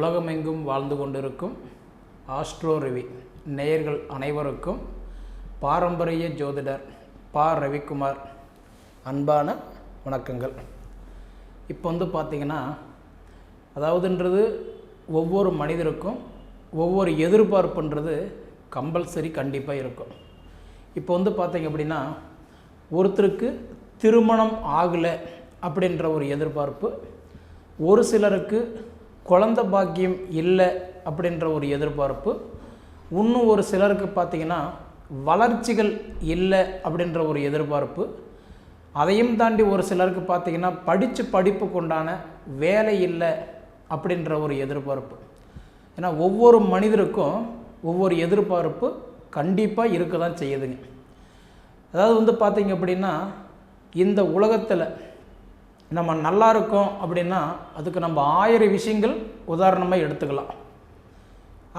உலகமெங்கும் வாழ்ந்து கொண்டிருக்கும் ஆஸ்ட்ரோ ரிவி நேயர்கள் அனைவருக்கும் பாரம்பரிய ஜோதிடர் பா ரவிக்குமார் அன்பான வணக்கங்கள். இப்போ பார்த்திங்கன்னா அதாவதுன்றது ஒவ்வொரு மனிதருக்கும் ஒவ்வொரு எதிர்பார்ப்புன்றது கம்பல்சரி கண்டிப்பாக இருக்கும். இப்போ பார்த்திங்க அப்படின்னா ஒருத்தருக்கு திருமணம் ஆகலை அப்படின்ற ஒரு எதிர்பார்ப்பு, ஒரு சிலருக்கு குழந்தை பாக்கியம் இல்லை அப்படின்ற ஒரு எதிர்பார்ப்பு, இன்னும் ஒரு சிலருக்கு பார்த்திங்கன்னா வளர்ச்சிகள் இல்லை அப்படின்ற ஒரு எதிர்பார்ப்பு, அதையும் தாண்டி ஒரு சிலருக்கு பார்த்திங்கன்னா படிப்புக்கு உண்டான வேலை இல்லை அப்படின்ற ஒரு எதிர்பார்ப்பு. ஏன்னா ஒவ்வொரு மனிதருக்கும் ஒவ்வொரு எதிர்பார்ப்பு கண்டிப்பாக இருக்க தான் செய்யுதுங்க. அதாவது பார்த்திங்க அப்படின்னா இந்த உலகத்தில் நம்ம நல்லா இருக்கோம் அப்படின்னா அதுக்கு நம்ம 1000 விஷயங்கள் உதாரணமாக எடுத்துக்கலாம்.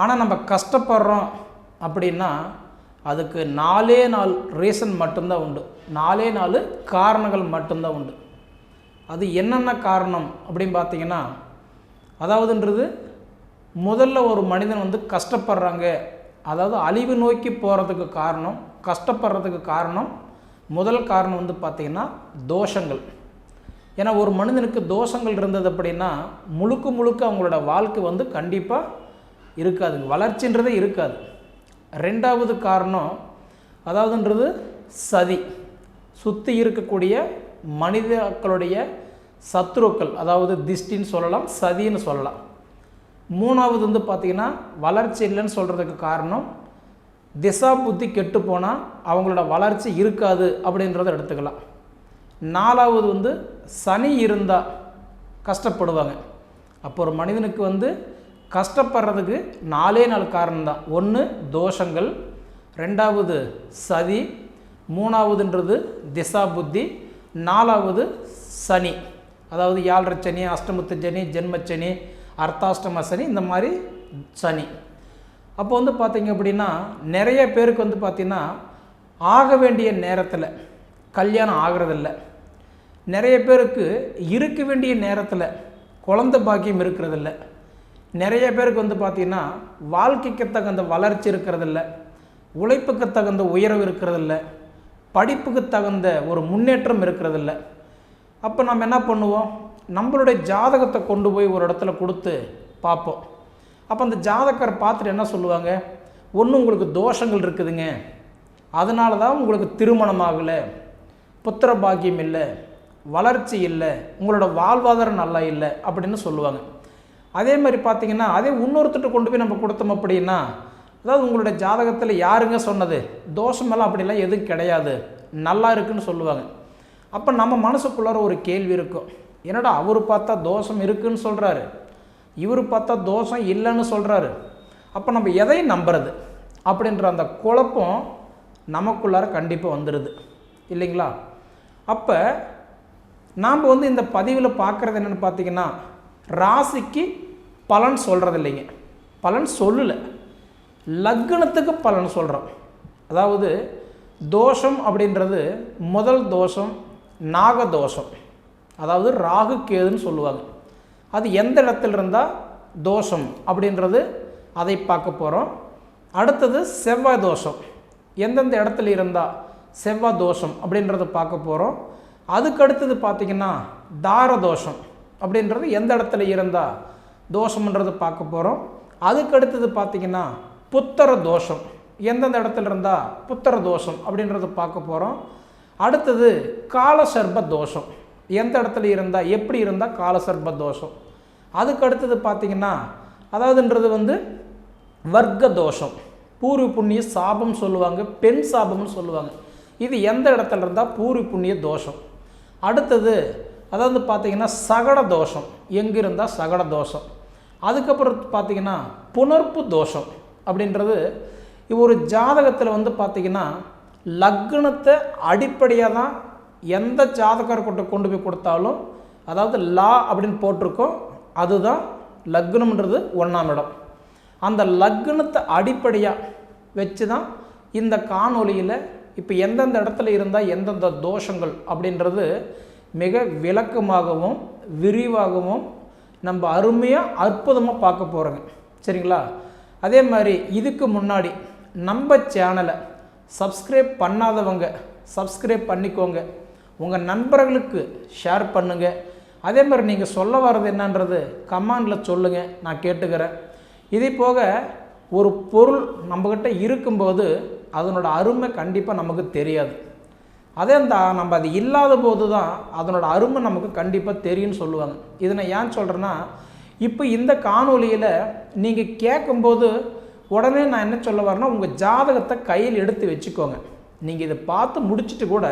ஆனால் நம்ம கஷ்டப்படுறோம் அப்படின்னா அதுக்கு 4 ரீசன் மட்டும்தான் உண்டு, 4 காரணங்கள் மட்டும்தான் உண்டு. அது என்னென்ன காரணம் அப்படின்னு பார்த்திங்கன்னா, அதாவதுன்றது முதல்ல ஒரு மனிதன் கஷ்டப்படுறாங்க, அதாவது அழிவு நோக்கி போகிறதுக்கு காரணம், கஷ்டப்படுறதுக்கு காரணம், முதல் காரணம் பார்த்திங்கன்னா தோஷங்கள். ஏன்னா ஒரு மனிதனுக்கு தோஷங்கள் இருந்தது அப்படின்னா முழுக்க அவங்களோட வாழ்க்கை கண்டிப்பாக இருக்காதுங்க, வளர்ச்சின்றதே இருக்காது. ரெண்டாவது காரணம் அதாவதுன்றது சதி, சுற்றி இருக்கக்கூடிய மனிதர்களுடைய சத்துருக்கள், அதாவது திஷ்டின்னு சொல்லலாம், சதின்னு சொல்லலாம். மூணாவது பார்த்திங்கன்னா வளர்ச்சி இல்லைன்னு சொல்கிறதுக்கு காரணம் திசா புத்தி கெட்டு போனால் அவங்களோட வளர்ச்சி இருக்காது அப்படின்றத எடுத்துக்கலாம். நாலாவது சனி இருந்தால் கஷ்டப்படுவாங்க. அப்போ ஒரு மனிதனுக்கு கஷ்டப்படுறதுக்கு 4 காரணம்தான். ஒன்று தோஷங்கள், ரெண்டாவது சதி, மூணாவதுன்றது திசா புத்தி, 4வது சனி, அதாவது 7 சனி, அஷ்டமத்து சனி, ஜென்மச்சனி, அர்த்தாஷ்டம சனி, இந்த மாதிரி சனி. அப்போ பார்த்திங்க அப்படின்னா நிறைய பேருக்கு பார்த்திங்கன்னா ஆக வேண்டிய நேரத்தில் கல்யாணம் ஆகிறதில்ல, நிறைய பேருக்கு இருக்க வேண்டிய நேரத்தில் குழந்தை பாக்கியம் இருக்கிறதில்ல, நிறைய பேருக்கு பார்த்திங்கன்னா வாழ்க்கைக்கு தகுந்த வளர்ச்சி இருக்கிறதில்ல, உழைப்புக்கு தகுந்த உயர்வு இருக்கிறதில்ல, படிப்புக்கு தகுந்த ஒரு முன்னேற்றம் இருக்கிறதில்ல. அப்போ நம்ம என்ன பண்ணுவோம், நம்மளுடைய ஜாதகத்தை கொண்டு போய் ஒரு இடத்துல கொடுத்து பார்ப்போம். அப்போ அந்த ஜாதகரை பார்த்துட்டு என்ன சொல்லுவாங்க, ஒன்று உங்களுக்கு தோஷங்கள் இருக்குதுங்க, அதனால தான் உங்களுக்கு திருமணம் ஆகலை, புத்திர பாக்கியம் இல்லை, வளர்ச்சி இல்லை, உங்களோட வாழ்வாதாரம் நல்லா இல்லை அப்படின்னு சொல்லுவாங்க. அதே மாதிரி பார்த்திங்கன்னா அதே இன்னொருத்தட்ட கொண்டு போய் நம்ம கொடுத்தோம் அப்படின்னா, அதாவது உங்களோட ஜாதகத்தில் யாருங்க சொன்னது, தோஷமெல்லாம் அப்படிலாம் எதுவும் கிடையாது, நல்லா இருக்குன்னு சொல்லுவாங்க. அப்போ நம்ம மனசுக்குள்ளார ஒரு கேள்வி இருக்கும், என்னடா அவர் பார்த்தா தோஷம் இருக்குதுன்னு சொல்கிறாரு, இவர் பார்த்தா தோஷம் இல்லைன்னு சொல்கிறாரு, அப்போ நம்ம எதை நம்புறது அப்படின்ற அந்த குழப்பம் நமக்குள்ளார கண்டிப்பாக வந்துடுது இல்லைங்களா. அப்போ நாம் இந்த பதிவில் பார்க்குறது என்னென்னு பார்த்திங்கன்னா, ராசிக்கு பலன் சொல்கிறது இல்லைங்க, பலன் சொல்லலை, லக்னத்துக்கு பலன் சொல்கிறோம். அதாவது தோஷம் அப்படின்றது முதல் தோஷம் நாகதோஷம், அதாவது ராகு கேதுன்னு சொல்லுவாங்க. அது எந்த இடத்துல இருந்தால் தோஷம் அப்படின்றது அதை பார்க்க போகிறோம். அடுத்தது செவ்வாய் தோஷம், எந்தெந்த இடத்துல இருந்தால் செவ்வாய் தோஷம் அப்படின்றத பார்க்க போகிறோம். அதுக்கு அடுத்தது பார்த்திங்கன்னா தார தோஷம் அப்படின்றது எந்த இடத்துல இருந்தால் தோஷம்ன்றது பார்க்க போகிறோம். அதுக்கு அடுத்தது பார்த்திங்கன்னா புத்தர தோஷம், எந்தெந்த இடத்துல இருந்தால் புத்தர தோஷம் அப்படின்றத பார்க்க போகிறோம். அடுத்தது காலசர்ப தோஷம், எந்த இடத்துல இருந்தால் எப்படி இருந்தால் காலசர்ப தோஷம். அதுக்கு அடுத்தது பார்த்திங்கன்னா அதாவதுன்றது வர்க்க தோஷம், பூர்வ புண்ணிய சாபம் சொல்லுவாங்க, பெண் சாபம்னு சொல்லுவாங்க. இது எந்த இடத்துல இருந்தால் பூர்வ புண்ணிய தோஷம். அடுத்தது அதாவது பார்த்திங்கன்னா சகட தோஷம், எங்கே இருந்தால் சகட தோஷம். அதுக்கப்புறம் பார்த்திங்கன்னா புணர்ப்பு தோஷம் அப்படின்றது ஒரு ஜாதகத்தில் பார்த்திங்கன்னா லக்னத்தை அடிப்படையாக தான் எந்த ஜாதகர்கிட்ட கொண்டு போய் கொடுத்தாலும், அதாவது லா அப்படின்னு போட்டிருக்கோம், அதுதான் லக்னம்ன்றது 1ஆம் இடம். அந்த லக்னத்தை அடிப்படையாக வச்சு தான் இந்த காணொலியில் இப்போ எந்தெந்த இடத்துல இருந்தால் எந்தெந்த தோஷங்கள் அப்படின்றது மிக விளக்கமாகவும் விரிவாகவும் நம்ம அருமையாக அற்புதமாக பார்க்க போகிறோங்க. சரிங்களா? அதே மாதிரி இதுக்கு முன்னாடி நம்ம சேனலை சப்ஸ்கிரைப் பண்ணாதவங்க சப்ஸ்கிரைப் பண்ணிக்கோங்க. உங்கள் நண்பர்களுக்கு ஷேர் பண்ணுங்கள். அதே மாதிரி நீங்கள் சொல்ல வர்றது என்னன்றது கமெண்டில் சொல்லுங்கள், நான் கேட்டுக்கிறேன். இதே போக ஒரு பொருள் நம்மக்கிட்ட இருக்கும்போது அதனோட அருமை கண்டிப்பாக நமக்கு தெரியாது. அதே நம்ம அது இல்லாத போது தான் அதனோட அருமை நமக்கு கண்டிப்பாக தெரியும்னு சொல்லுவாங்க. இதை நான் ஏன் சொல்கிறேன்னா, இப்போ இந்த காணொலியில் நீங்கள் கேட்கும்போது உடனே நான் என்ன சொல்ல வரேன்னா, உங்கள் ஜாதகத்தை கையில் எடுத்து வச்சுக்கோங்க. நீங்கள் இதை பார்த்து முடிச்சுட்டு கூட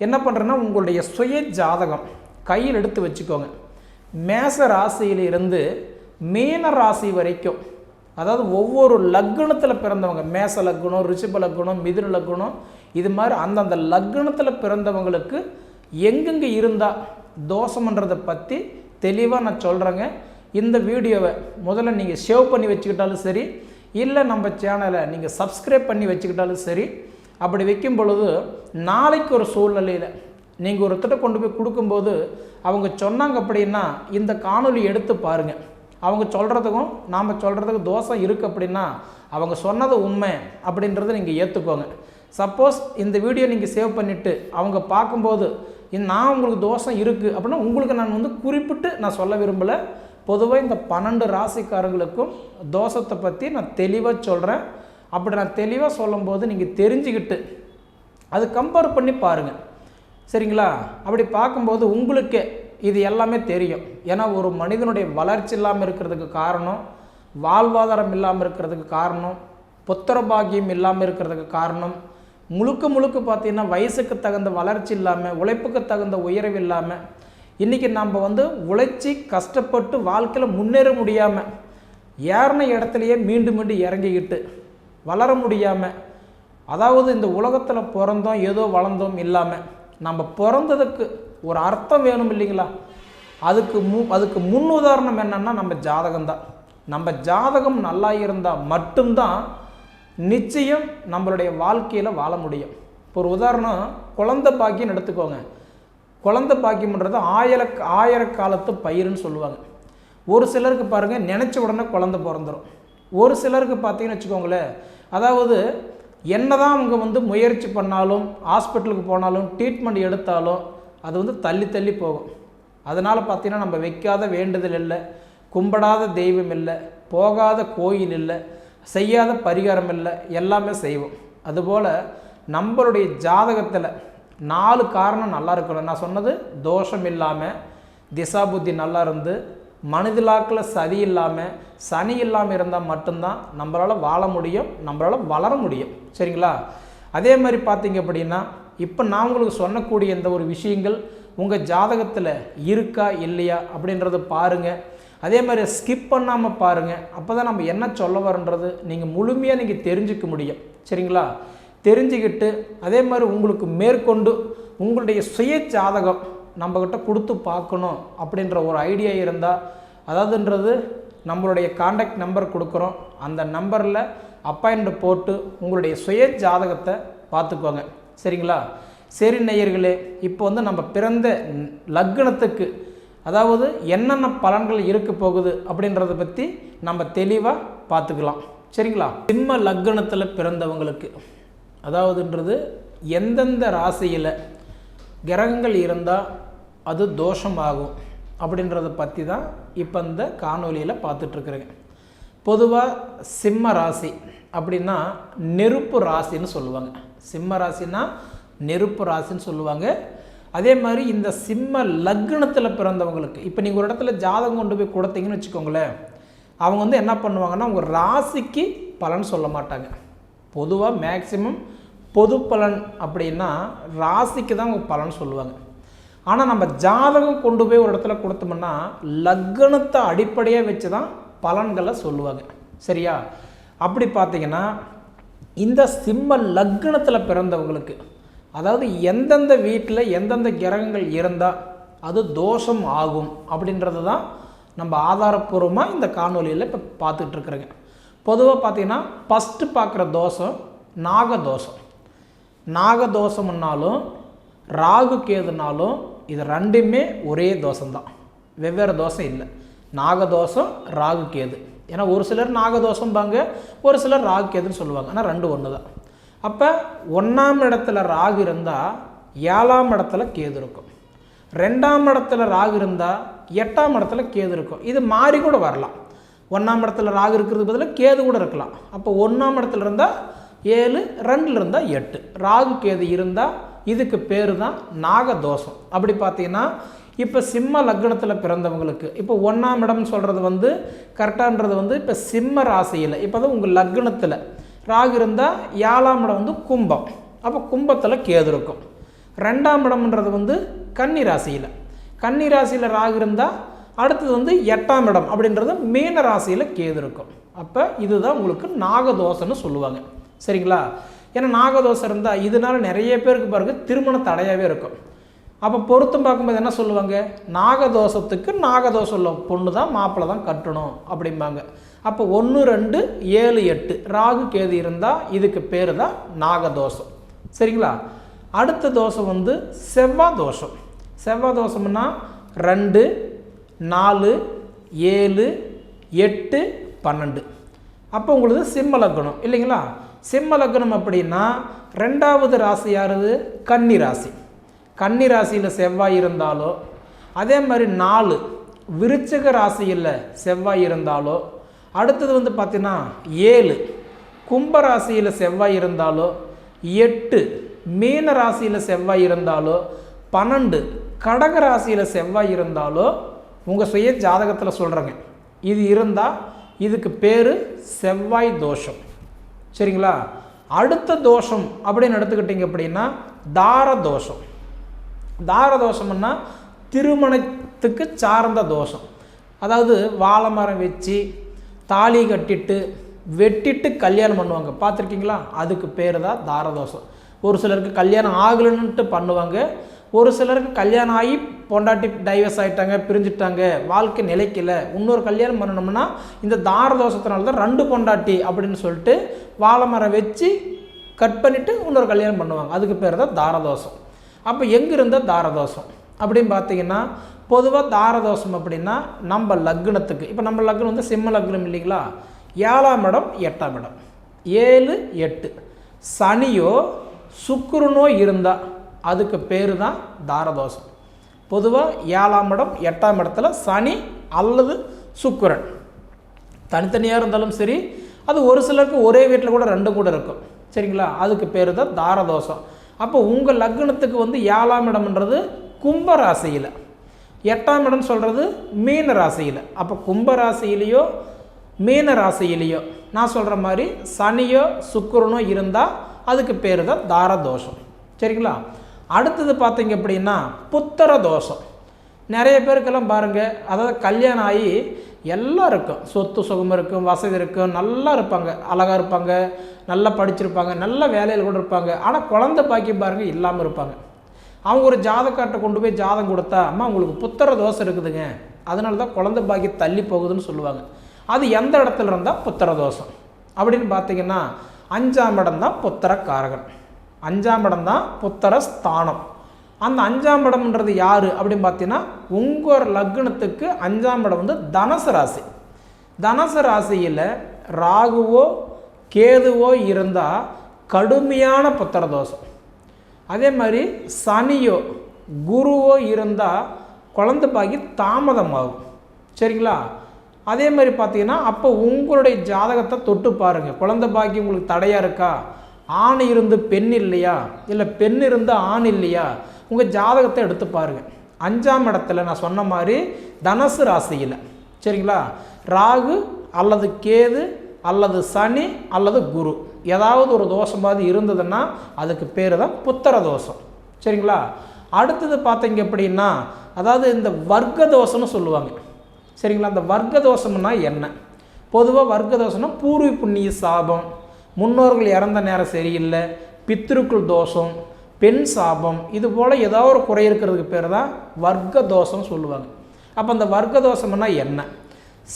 என்ன பண்ணுறேன்னா, உங்களுடைய சுய ஜாதகம் கையில் எடுத்து வச்சுக்கோங்க. மேச ராசியிலிருந்து மீன ராசி வரைக்கும், அதாவது ஒவ்வொரு லக்னத்தில் பிறந்தவங்க, மேச லக்னம், ரிஷப லக்னம், மிதுன லக்னம், இது மாதிரி அந்தந்த லக்னத்தில் பிறந்தவங்களுக்கு எங்கெங்கே இருந்தால் தோஷம்ன்றதை பற்றி தெளிவாக நான் சொல்கிறேங்க. இந்த வீடியோவை முதல்ல நீங்கள் சேவ் பண்ணி வச்சுக்கிட்டாலும் சரி, இல்லை நம்ம சேனலை நீங்கள் சப்ஸ்கிரைப் பண்ணி வச்சுக்கிட்டாலும் சரி. அப்படி வைக்கும் பொழுது நாளைக்கு ஒரு சூழ்நிலையில் நீங்கள் ஒருத்தட்ட கொண்டு போய் கொடுக்கும்போது அவங்க சொன்னாங்க அப்படின்னா இந்த காணொலி எடுத்து பாருங்கள். அவங்க சொல்கிறதுக்கும் நாம் சொல்கிறதுக்கும் தோஷம் இருக்குது அப்படின்னா அவங்க சொன்னது உண்மை அப்படின்றத நீங்கள் ஏற்றுக்கோங்க. சப்போஸ் இந்த வீடியோ நீங்கள் சேவ் பண்ணிவிட்டு அவங்க பார்க்கும்போது நான் உங்களுக்கு தோஷம் இருக்குது அப்படின்னா உங்களுக்கு நான் குறிப்பிட்டு நான் சொல்ல விரும்பலை. பொதுவாக இந்த 12 ராசிக்காரங்களுக்கும் தோஷத்தை பற்றி நான் தெளிவாக சொல்கிறேன். அப்படி நான் தெளிவாக சொல்லும்போது நீங்கள் தெரிஞ்சுக்கிட்டு அது கம்பேர் பண்ணி பாருங்கள். சரிங்களா? அப்படி பார்க்கும்போது உங்களுக்கு இது எல்லாமே தெரியும். ஏன்னா ஒரு மனிதனுடைய வளர்ச்சி இல்லாமல் இருக்கிறதுக்கு காரணம், வாழ்வாதாரம் இல்லாமல் இருக்கிறதுக்கு காரணம், புத்திர பாக்கியம் இல்லாமல் இருக்கிறதுக்கு காரணம், முழுக்க பார்த்திங்கன்னா வயசுக்கு தகுந்த வளர்ச்சி இல்லாமல், உழைப்புக்கு தகுந்த உயர்வு இல்லாமல், இன்றைக்கி நம்ம உழைச்சி கஷ்டப்பட்டு வாழ்க்கையில் முன்னேற முடியாமல் ஏறின இடத்துலையே மீண்டும் இறங்கிக்கிட்டு வளர முடியாமல், அதாவது இந்த உலகத்தில் பிறந்தோம் ஏதோ வளர்ந்தோம் இல்லாமல் நம்ம பிறந்ததுக்கு ஒரு அர்த்தம் வேணும் இல்லைங்களா? அதுக்கு முன் உதாரணம் என்னன்னா நம்ம ஜாதகம்தான். நம்ம ஜாதகம் நல்லா இருந்தால் மட்டும்தான் நிச்சயம் நம்மளுடைய வாழ்க்கையில் வாழ முடியும். இப்போ ஒரு உதாரணம், குழந்தை பாக்கியம் எடுத்துக்கோங்க. குழந்தை பாக்கியம்ன்றது ஆயிர காலத்து பயிருன்னு சொல்லுவாங்க. ஒரு சிலருக்கு பாருங்கள் நினச்ச உடனே குழந்தை பிறந்துடும். ஒரு சிலருக்கு பார்த்தீங்கன்னு வச்சுக்கோங்களேன், அதாவது என்னதான் அவங்க முயற்சி பண்ணாலும், ஹாஸ்பிட்டலுக்கு போனாலும், ட்ரீட்மெண்ட் எடுத்தாலும் அது தள்ளி போகும். அதனால் பார்த்தீங்கன்னா நம்ம வைக்காத வேண்டுதல் இல்லை, கும்பிடாத தெய்வம் இல்லை, போகாத கோயில் இல்லை, செய்யாத பரிகாரம் இல்லை, எல்லாமே செய்வோம். அதுபோல் நம்மளுடைய ஜாதகத்தில் 4 காரணம் நல்லா இருக்கணும். நான் சொன்னது தோஷம் இல்லாமல், திசா புத்தி நல்லா இருந்து, மனிதலாக்கில் சதி இல்லாமல், சனி இல்லாமல் இருந்தால் மட்டும்தான் நம்மளால் வாழ முடியும், நம்மளால் வளர முடியும். சரிங்களா? அதே மாதிரி பார்த்தீங்க அப்படின்னா இப்போ நான் உங்களுக்கு சொல்லக்கூடிய இந்த ஒரு விஷயங்கள் உங்கள் ஜாதகத்தில் இருக்கா இல்லையா அப்படின்றத பாருங்கள். அதே மாதிரி ஸ்கிப் பண்ணாமல் பாருங்கள். அப்போ தான் நம்ம என்ன சொல்ல வரோன்றது நீங்கள் முழுமையாக நீங்கள் தெரிஞ்சுக்க முடியும். சரிங்களா? தெரிஞ்சுக்கிட்டு அதே மாதிரி உங்களுக்கு மேற்கொண்டு உங்களுடைய சுய ஜாதகம் நம்மக்கிட்ட கொடுத்து பார்க்கணும் அப்படின்ற ஒரு ஐடியா இருந்தால், அதாவதுன்றது நம்மளுடைய காண்டாக்ட் நம்பர் கொடுக்குறோம், அந்த நம்பரில் அப்பாயின்மெண்ட் போட்டு உங்களுடைய சுய ஜாதகத்தை பார்த்துக்கோங்க. சரிங்களா? சரி நேயர்களே, இப்போ நம்ம பிறந்த லக்னத்துக்கு அதாவது என்னென்ன பலன்கள் இருக்க போகுது அப்படின்றத பற்றி நம்ம தெளிவாக பார்த்துக்கலாம். சரிங்களா? சிம்ம லக்னத்தில் பிறந்தவங்களுக்கு அதாவதுன்றது எந்தெந்த ராசியில் கிரகங்கள் இருந்தால் அது தோஷமாகும் அப்படின்றத பற்றி தான் இப்போ இந்த காணொலியில் பார்த்துட்ருக்குறேங்க. பொதுவாக சிம்ம ராசி அப்படின்னா நெருப்பு ராசின்னு சொல்லுவாங்க. சிம்ம ராசினா நெருப்பு ராசின்னு சொல்லுவாங்க. அதே மாதிரி இந்த சிம்ம லக்னத்தில் பிறந்தவங்களுக்கு இப்போ நீங்கள் ஒரு இடத்துல ஜாதகம் கொண்டு போய் கொடுத்தீங்கன்னு வச்சுக்கோங்களேன், அவங்க என்ன பண்ணுவாங்கன்னா உங்கள் ராசிக்கு பலன் சொல்ல மாட்டாங்க. பொதுவாக மேக்சிமம் பொது பலன் அப்படின்னா ராசிக்கு தான் அவங்க பலன் சொல்லுவாங்க. ஆனால் நம்ம ஜாதகம் கொண்டு போய் ஒரு இடத்துல கொடுத்தோம்னா லக்னத்தை அடிப்படையாக வச்சு தான் பலன்களை சொல்லுவாங்க. சரியா? அப்படி பார்த்தீங்கன்னா இந்த சிம்ம லக்னத்தில் பிறந்தவங்களுக்கு அதாவது எந்தெந்த வீட்டில் எந்தெந்த கிரகங்கள் இருந்தால் அது தோஷம் ஆகும் அப்படின்றது தான் நம்ம ஆதாரப்பூர்வமாக இந்த காணொலியில் இப்போ பார்த்துட்ருக்குறேங்க. பொதுவாக பார்த்திங்கன்னா ஃபஸ்ட்டு பார்க்குற தோஷம் நாகதோஷம். நாகதோஷம்னாலும் ராகு கேதுனாலும் இது ரெண்டுமே ஒரே தோஷம்தான், வெவ்வேறு தோஷம் இல்லை. நாகதோஷம் ராகு கேது. ஏன்னா ஒரு சிலர் நாகதோஷம்பாங்க, ஒரு சிலர் ராகு கேதுன்னு சொல்லுவாங்க. ஆனால் ரெண்டு ஒன்று தான். அப்போ 1ஆம் இடத்துல ராகு இருந்தால் 7ஆம் இடத்துல கேது இருக்கும். 2ஆம் இடத்துல ராகு இருந்தால் 8ஆம் இடத்துல கேது இருக்கும். இது மாறி கூட வரலாம். 1ஆம் இடத்துல ராகு இருக்கிறதுக்கு பதிலாக கேது கூட இருக்கலாம். அப்போ 1ஆம் இடத்துல இருந்தால் 7, 2ல் இருந்தால் 8. ராகு கேது இருந்தால் இதுக்கு பேர் தான் நாகதோஷம். அப்படி பார்த்தீங்கன்னா இப்போ சிம்ம லக்னத்தில் பிறந்தவங்களுக்கு இப்போ 1ஆம் இடம்னு சொல்கிறது கரெக்டான்றது இப்போ சிம்ம ராசியில் இப்போ தான் உங்கள் லக்னத்தில் ராகு இருந்தால் 7ஆம் இடம் கும்பம். அப்போ கும்பத்தில் கேது இருக்கும். 2ஆம் இடம்ன்றது கன்னி ராசியில், கன்னி ராசியில் ராகு இருந்தால் அடுத்தது 8ஆம் இடம் அப்படின்றது மீன ராசியில் கேது இருக்கும். அப்போ இதுதான் உங்களுக்கு நாகதோஷம்னு சொல்லுவாங்க. சரிங்களா? ஏன்னா நாகதோஷம் இருந்தால் இதனால நிறைய பேருக்கு பாருங்க திருமண தடையாகவே இருக்கும். அப்போ பொருத்தம் பார்க்கும்போது என்ன சொல்லுவாங்க, நாகதோஷத்துக்கு நாகதோஷம் உள்ள பொண்ணு தான் மாப்பிள்ளை தான் கட்டணும் அப்படிம்பாங்க. அப்போ 1, 2, 7, 8 ராகு கேது இருந்தால் இதுக்கு பேர் தான் நாகதோஷம். சரிங்களா? அடுத்த தோஷம் செவ்வாய் தோஷம். செவ்வாய் தோஷம்னா 2, 4, 7, 8, 12. அப்போ உங்களுக்கு சிம்ம லக்னம் இல்லைங்களா? சிம்ம லக்னம் அப்படின்னா 2வது ராசி யாருது? கன்னி ராசி. கன்னி ராசியில் செவ்வாய் இருந்தாலோ, அதே மாதிரி 4 விருச்சிக ராசியில் செவ்வாய் இருந்தாலோ, அடுத்தது பார்த்தீங்கன்னா 7 கும்ப ராசியில் செவ்வாய் இருந்தாலோ, 8 மீன ராசியில் செவ்வாய் இருந்தாலோ, 12 கடக ராசியில் செவ்வாய் இருந்தாலோ உங்கள் சுய ஜாதகத்தில் சொல்கிறேங்க. இது இருந்தால் இதுக்கு பேர் செவ்வாய் தோஷம். சரிங்களா? அடுத்த தோஷம் அப்படின்னு எடுத்துக்கிட்டிங்க அப்படின்னா தார தோஷம். தார தோஷம்னா திருமணத்துக்கு சார்ந்த தோஷம். அதாவது வாழை மரம் வச்சு தாலி கட்டிட்டு வெட்டிட்டு கல்யாணம் பண்ணுவாங்க, பார்த்துருக்கீங்களா? அதுக்கு பேர் தான் தாரதோஷம். ஒரு சிலருக்கு கல்யாணம் ஆகலன்னுட்டு பண்ணுவாங்க, ஒரு சிலருக்கு கல்யாணம் ஆகி பொண்டாட்டி டைவர்ஸ் ஆகிட்டாங்க, பிரிஞ்சுட்டாங்க, வாழ்க்கை நிலைக்கல, இன்னொரு கல்யாணம் பண்ணணும்னா இந்த தாரதோஷத்தினால தான் 2 பொண்டாட்டி அப்படின்னு சொல்லிட்டு வாழை மரம் வச்சு கட் பண்ணிவிட்டு இன்னொரு கல்யாணம் பண்ணுவாங்க. அதுக்கு பேர் தான் தாரதோஷம். அப்போ எங்கே இருந்தால் தாரதோஷம் அப்படின்னு பார்த்தீங்கன்னா, பொதுவாக தாரதோஷம் அப்படின்னா நம்ம லக்னத்துக்கு, இப்போ நம்ம லக்னம் சிம்ம லக்னம் இல்லைங்களா? 7ஆம் இடம் 8ஆம் இடம் 7, 8 சனியோ சுக்கிரனோ இருந்தால் அதுக்கு பேர் தான் தாரதோஷம். பொதுவாக 7ஆம் இடம் 8ஆம் இடத்துல சனி அல்லது சுக்கிரன் தனித்தனியாக இருந்தாலும் சரி, அது ஒரு சிலருக்கு ஒரே வீட்டில் கூட 2 கூட இருக்கும். சரிங்களா? அதுக்கு பேர் தான் தாரதோஷம். அப்போ உங்கள் லக்னத்துக்கு 7ஆம் இடம்ன்றது கும்ப ராசியில், 8ஆம் இடம் சொல்கிறது மீன ராசியில். அப்போ கும்ப ராசியிலையோ மீன ராசியிலையோ நான் சொல்கிற மாதிரி சனியோ சுக்கிரனோ இருந்தால் அதுக்கு பேர் தான் தாரதோஷம். சரிங்களா? அடுத்தது பார்த்தீங்க அப்படின்னா புத்திர தோஷம். நிறைய பேருக்கெல்லாம் பாருங்கள், அதாவது கல்யாணம் ஆகி எல்லாம் இருக்கும், சொத்து சுகம் இருக்கும், வசதி இருக்கும், நல்லா இருப்பாங்க, அழகாக இருப்பாங்க, நல்லா படிச்சிருப்பாங்க, நல்ல வேலையில் கூட இருப்பாங்க. ஆனால் குழந்தை பாக்கியம் பாருங்கள் இல்லாமல் இருப்பாங்க. அவங்க ஒரு ஜாதகாட்டை கொண்டு போய் ஜாதகம் கொடுத்தா, அம்மா உங்களுக்கு புத்திர தோஷம் இருக்குதுங்க, அதனால தான் குழந்தை பாக்கியம் தள்ளி போகுதுன்னு சொல்லுவாங்க. அது எந்த இடத்துல இருந்தால் புத்திர தோஷம் அப்படின்னு பார்த்தீங்கன்னா 5ஆம் இடம் தான் புத்திர காரகன், 5ஆம் இடம் தான் புத்திர ஸ்தானம். அந்த 5ஆம் இடம்ன்றது யார் அப்படின்னு பார்த்தீங்கன்னா உங்கள் லக்னத்துக்கு 5ஆம் இடம் தனுசு ராசி. தனுசு ராசியில் ராகுவோ கேதுவோ இருந்தால் கடுமையான புத்திர தோஷம். அதே மாதிரி சனியோ குருவோ இருந்தால் குழந்தை பாக்கி தாமதமாகும். சரிங்களா? அதே மாதிரி பார்த்தீங்கன்னா அப்போ உங்களுடைய ஜாதகத்தை தொட்டு பாருங்கள், குழந்தை பாக்கி உங்களுக்கு தடையாக இருக்கா, ஆண் இருந்து பெண் இல்லையா, இல்லை பெண் இருந்து ஆண் இல்லையா, உங்கள் ஜாதகத்தை எடுத்து பாருங்கள். 5ஆம் இடத்துல நான் சொன்ன மாதிரி தனுசு ராசியில் சரிங்களா ராகு அல்லது கேது அல்லது சனி அல்லது குரு ஏதாவது ஒரு தோஷம் மாதிரி இருந்ததுன்னா அதுக்கு பேர் தான் புத்திர தோஷம். சரிங்களா? அடுத்தது பார்த்தீங்க அப்படின்னா அதாவது இந்த வர்க்க தோஷம்னு சொல்லுவாங்க. சரிங்களா? அந்த வர்க்க தோஷம்னா என்ன? பொதுவாக வர்க்க தோஷம்னா பூர்வ புண்ணிய சாபம், முன்னோர்கள் இறந்த நேரம் சரியில்லை, பித்ருக்கள் தோஷம், பெண் சாபம், இது போல் ஏதாவது ஒரு குறை இருக்கிறதுக்கு பேர் தான் வர்க்க தோஷம் சொல்லுவாங்க. அப்போ அந்த வர்க்க தோஷம்னா என்ன?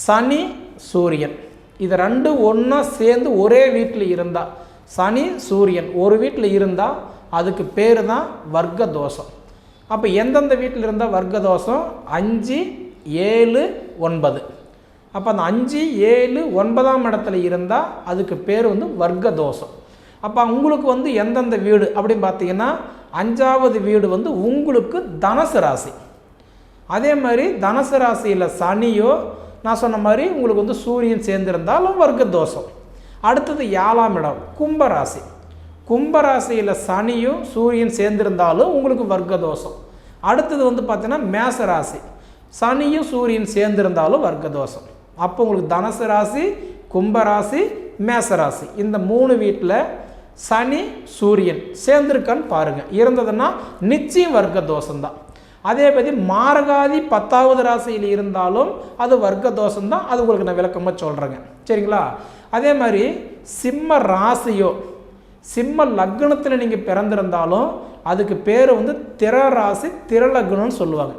சனி சூரியன் இது 2 ஒன்றா சேர்ந்து ஒரே வீட்டில் இருந்தால், சனி சூரியன் ஒரு வீட்டில் இருந்தால் அதுக்கு பேர் தான் வர்க்க தோஷம். அப்போ எந்தெந்த வீட்டில் இருந்தால் வர்க்க தோஷம்? 5, 7 9. அப்போ அந்த 5 7 9ஆம் இடத்துல இருந்தால் அதுக்கு பேர் வந்து வர்க்க தோஷம். அப்போ உங்களுக்கு வந்து எந்தெந்த வீடு அப்படின்னு பார்த்தீங்கன்னா 5வது வீடு வந்து உங்களுக்கு தனுசு ராசி. அதே மாதிரி தனுசு ராசியில் சனியோ நான் சொன்ன மாதிரி உங்களுக்கு வந்து சூரியன் சேர்ந்திருந்தாலும் வர்க்க தோஷம். அடுத்தது 7ஆம் இடம் கும்பராசி. கும்பராசியில் சனியும் சூரியன் சேர்ந்திருந்தாலும் உங்களுக்கு வர்க்க தோஷம். அடுத்தது வந்து பார்த்தீங்கன்னா மேச ராசி, சனியும் சூரியன் சேர்ந்திருந்தாலும் வர்க்க தோஷம். அப்போ உங்களுக்கு தனுசு ராசி, கும்பராசி, மேசராசி இந்த 3 வீட்டில் சனி சூரியன் சேர்ந்திருக்கான்னு பாருங்கள். இருந்ததுன்னா நிச்சயம் வர்க்க தோஷம்தான். அதே மாதிரி மாரகாதி 10வது ராசியில் இருந்தாலும் அது வர்க்க தோஷம்தான். அது உங்களுக்கு நான் விளக்கமாக சொல்கிறேங்க, சரிங்களா? அதே மாதிரி சிம்ம ராசியோ சிம்ம லக்னத்தில் நீங்கள் பிறந்திருந்தாலும் அதுக்கு பேர் வந்து திர ராசி திரலக்னம்னு சொல்லுவாங்க.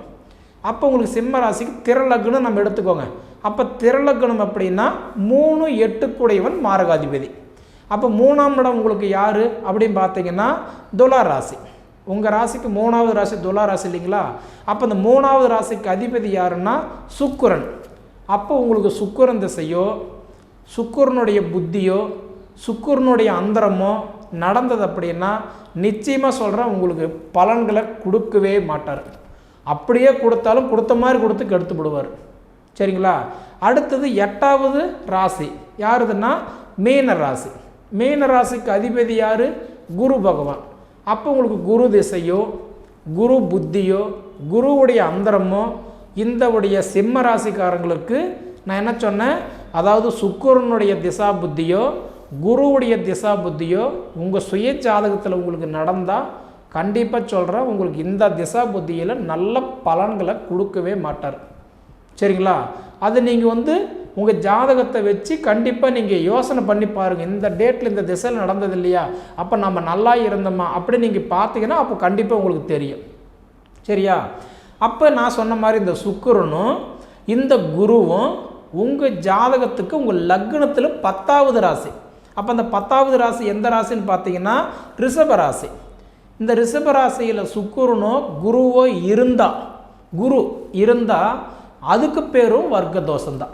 அப்போ உங்களுக்கு சிம்ம ராசிக்கு திரலக்னம் நம்ம எடுத்துக்கோங்க. அப்போ திரலக்னம் அப்படின்னா 3 8 கூடையவன் மாரகாதிபதி. அப்போ 3ஆம் இடம் உங்களுக்கு யார் அப்படின்னு பார்த்தீங்கன்னா துலா ராசி. உங்கள் ராசிக்கு 3வது ராசி துலா ராசி இல்லைங்களா? அப்போ இந்த 3வது ராசிக்கு அதிபதி யாருன்னா சுக்கிரன். அப்போ உங்களுக்கு சுக்கிரன் திசையோ சுக்கிரனுடைய புத்தியோ சுக்கிரனுடைய அந்தரமோ நடந்தது அப்படின்னா நிச்சயமாக சொல்கிறேன் உங்களுக்கு பலன்களை கொடுக்கவே மாட்டார். அப்படியே கொடுத்தாலும் கொடுத்த மாதிரி கொடுத்து கெடுத்து விடுவார், சரிங்களா? அடுத்தது 8வது ராசி யாருதுன்னா மீன ராசி. மீன ராசிக்கு அதிபதி யார்? குரு பகவான். அப்போ உங்களுக்கு குரு திசையோ குரு புத்தியோ குருவுடைய அந்தரமோ இந்த உடைய சிம்ம ராசிக்காரங்களுக்கு நான் என்ன சொன்னேன், அதாவது சுக்கிரனுடைய திசா புத்தியோ குருவுடைய திசா புத்தியோ உங்கள் சுய ஜாதகத்தில் உங்களுக்கு நடந்தால் கண்டிப்பாக சொல்கிறேன் உங்களுக்கு இந்த திசா புத்தியில் நல்ல பலன்களை கொடுக்கவே மாட்டார், சரிங்களா? அது நீங்கள் வந்து உங்கள் ஜாதகத்தை வச்சு கண்டிப்பாக நீங்கள் யோசனை பண்ணி பாருங்கள். இந்த டேட்டில் இந்த திசையில் நடந்தது இல்லையா, அப்போ நம்ம நல்லா இருந்தோமா அப்படி நீங்கள் பார்த்தீங்கன்னா அப்போ கண்டிப்பாக உங்களுக்கு தெரியும், சரியா? அப்போ நான் சொன்ன மாதிரி இந்த சுக்கிரனும் இந்த குருவும் உங்கள் ஜாதகத்துக்கு உங்கள் லக்னத்தில் 10வது ராசி. அப்போ அந்த 10வது ராசி எந்த ராசின்னு பார்த்தீங்கன்னா ரிஷப ராசி. இந்த ரிஷப ராசியில் சுக்கிரனோ குருவோ இருந்தால் அதுக்கு பேரும் வர்க்க தோஷம்தான்,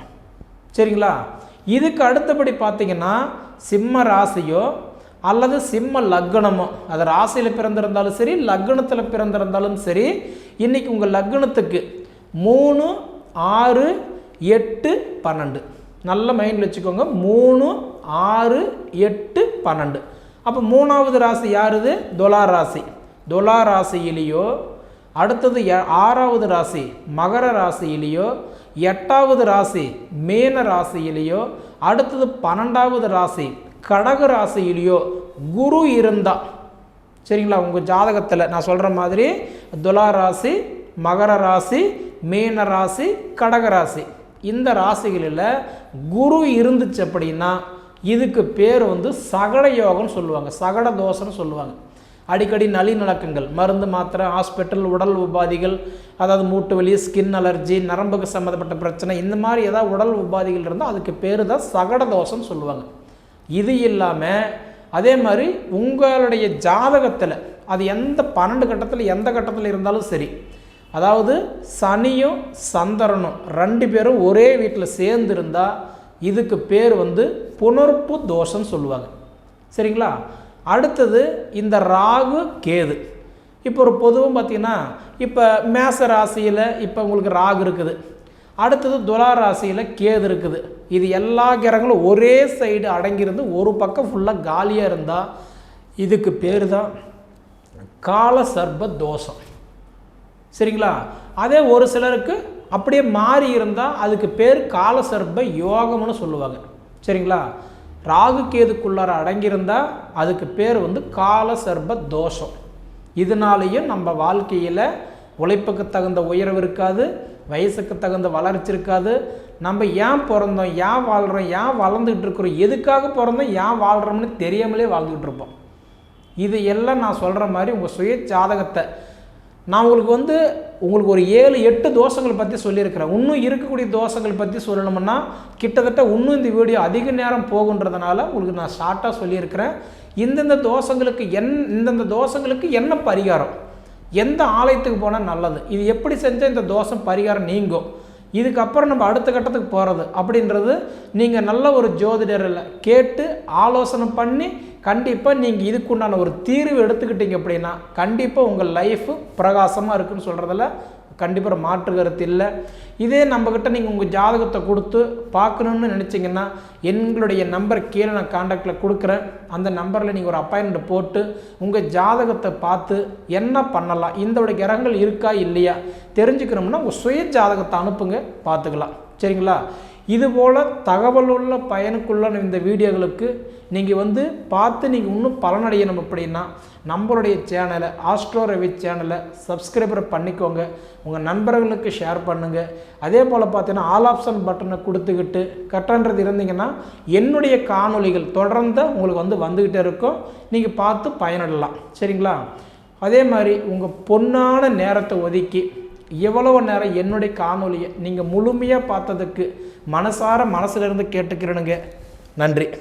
சரிங்களா? இதுக்கு அடுத்தபடி பார்த்தீங்கன்னா சிம்ம ராசியோ அல்லது சிம்ம லக்னமோ, அது ராசியில் பிறந்திருந்தாலும் சரி லக்னத்தில் பிறந்திருந்தாலும் சரி, இன்றைக்கி உங்கள் லக்னத்துக்கு 3 6 8 12 நல்ல மைண்டில் வச்சுக்கோங்க. 3 6 8 12. அப்போ 3வது ராசி யாருது? துலா ராசி. துலா ராசியிலேயோ அடுத்தது 6வது ராசி மகர ராசியிலேயோ 8வது ராசி மீன ராசியிலேயோ அடுத்தது 12வது ராசி கடக ராசியிலேயோ குரு இருந்தா, சரிங்களா? உங்கள் ஜாதகத்தில் நான் சொல்கிற மாதிரி துலா ராசி மகர ராசி மீன ராசி கடக ராசி இந்த ராசிகளில் குரு இருந்துச்சு அப்படின்னா இதுக்கு பேர் வந்து சகட யோகம்னு சொல்லுவாங்க, சகட தோஷம்னு சொல்லுவாங்க. அடிக்கடி நலிநலக்கங்கள் மருந்து மாத்திரை ஹாஸ்பிட்டல் உடல் உபாதிகள், அதாவது மூட்டு வலி ஸ்கின் அலர்ஜி நரம்புக்கு சம்மந்தப்பட்ட பிரச்சனை இந்த மாதிரி ஏதாவது உடல் உபாதிகள் இருந்தால் அதுக்கு பேர் தான் சகட தோஷம்னு சொல்லுவாங்க. இது இல்லாமல் அதே மாதிரி உங்களுடைய ஜாதகத்தில் அது எந்த 12 கட்டத்தில் எந்த கட்டத்தில் இருந்தாலும் சரி, அதாவது சனியும் சந்திரனும் 2 பேரும் ஒரே வீட்டில் சேர்ந்து இருந்தால் இதுக்கு பேர் வந்து புனர்ப்பு தோஷம்னு சொல்லுவாங்க, சரிங்களா? அடுத்தது இந்த ராகு கேது. இப்போ ஒரு பொதுவும் பார்த்தீங்கன்னா இப்போ மேச ராசியில் இப்போ உங்களுக்கு ராகு இருக்குது, அடுத்தது துலா ராசியில் கேது இருக்குது. இது எல்லா கிரகங்களும் ஒரே சைடு அடங்கியிருந்து ஒரு பக்கம் ஃபுல்லாக காலியாக இருந்தால் இதுக்கு பேர் தான் கால சர்ப்ப தோஷம், சரிங்களா? அதே ஒரு சிலருக்கு அப்படியே மாறி இருந்தால் அதுக்கு பேர் கால சர்ப்ப யோகம்னு சொல்லுவாங்க, சரிங்களா? ராகு கேதுக்குள்ளார அடங்கியிருந்தால் அதுக்கு பேர் வந்து கால சர்ப்ப தோஷம். இதனாலேயும் நம்ம வாழ்க்கையில் உழைப்புக்கு தகுந்த உயர்வு இருக்காது, வயசுக்கு தகுந்த வளர்ச்சி இருக்காது. நம்ம ஏன் பிறந்தோம், ஏன் வாழ்கிறோம், ஏன் வளர்ந்துக்கிட்டு இருக்கிறோம், எதுக்காக பிறந்தோம், ஏன் வாழ்கிறோம்னு தெரியாமலே வாழ்ந்துக்கிட்டு இருப்போம். இது எல்லாம் நான் சொல்கிற மாதிரி உங்கள் சுய ஜாதகத்தை நான் உங்களுக்கு ஒரு 7 8 தோஷங்கள் பற்றி சொல்லியிருக்கிறேன். இன்னும் இருக்கக்கூடிய தோஷங்கள் பற்றி சொல்லணும்னா கிட்டத்தட்ட இன்னும் இந்த வீடியோ அதிக நேரம் போகுன்றதுனால உங்களுக்கு நான் ஷார்ட்டாக சொல்லியிருக்கிறேன். இந்தந்த தோஷங்களுக்கு என்ன பரிகாரம், எந்த ஆலயத்துக்கு போனால் நல்லது, இது எப்படி செஞ்சால் இந்த தோஷம் பரிகாரம் நீங்கும், இதுக்கப்புறம் நம்ம அடுத்த கட்டத்துக்கு போகிறது அப்படின்றது நீங்கள் நல்ல ஒரு ஜோதிடரில் கேட்டு ஆலோசனை பண்ணி கண்டிப்பாக நீங்கள் இதுக்குண்டான ஒரு தீர்வு எடுத்துக்கிட்டீங்க அப்படின்னா கண்டிப்பாக உங்கள் லைஃபு பிரகாசமாக இருக்குன்னு சொல்கிறதில்ல கண்டிப்பாக மாற்று கருத்து இல்லை. இதே நம்மக்கிட்ட நீங்கள் உங்கள் ஜாதகத்தை கொடுத்து பார்க்கணுன்னு நினச்சிங்கன்னா எங்களுடைய நம்பர் கீழே நான் காண்டாக்டில் கொடுக்குறேன். அந்த நம்பரில் நீங்கள் ஒரு அப்பாயின்மெண்ட் போட்டு உங்கள் ஜாதகத்தை பார்த்து என்ன பண்ணலாம், இந்த கிரகங்கள் இருக்கா இல்லையா தெரிஞ்சுக்கணும்னா உங்கள் சுய ஜாதகத்தை அனுப்புங்க, பார்த்துக்கலாம். சரிங்களா? இதுபோல் தகவலுள்ள பயனுக்குள்ள இந்த வீடியோகளுக்கு நீங்கள் பார்த்து நீங்கள் இன்னும் பலனடையணும் அப்படின்னா நம்மளுடைய சேனலை ஆஸ்ட்ரோ ரவி சேனலை சப்ஸ்கிரைபர் பண்ணிக்கோங்க, உங்கள் நண்பர்களுக்கு ஷேர் பண்ணுங்கள். அதே போல் பார்த்தீங்கன்னா ஆல் ஆப்ஷன் பட்டனை கொடுத்துக்கிட்டு கட்டன்றது இருந்தீங்கன்னா என்னுடைய காணொலிகள் தொடர்ந்து உங்களுக்கு வந்துக்கிட்டே இருக்கும், நீங்கள் பார்த்து பயனடலாம். சரிங்களா? அதே மாதிரி உங்கள் பொன்னான நேரத்தை ஒதுக்கி எவ்வளவு நேரம் என்னுடைய காணொலியை நீங்கள் முழுமையாக பார்த்ததுக்கு மனசிலிருந்து கேட்டுக்கிறேனுங்க. நன்றி.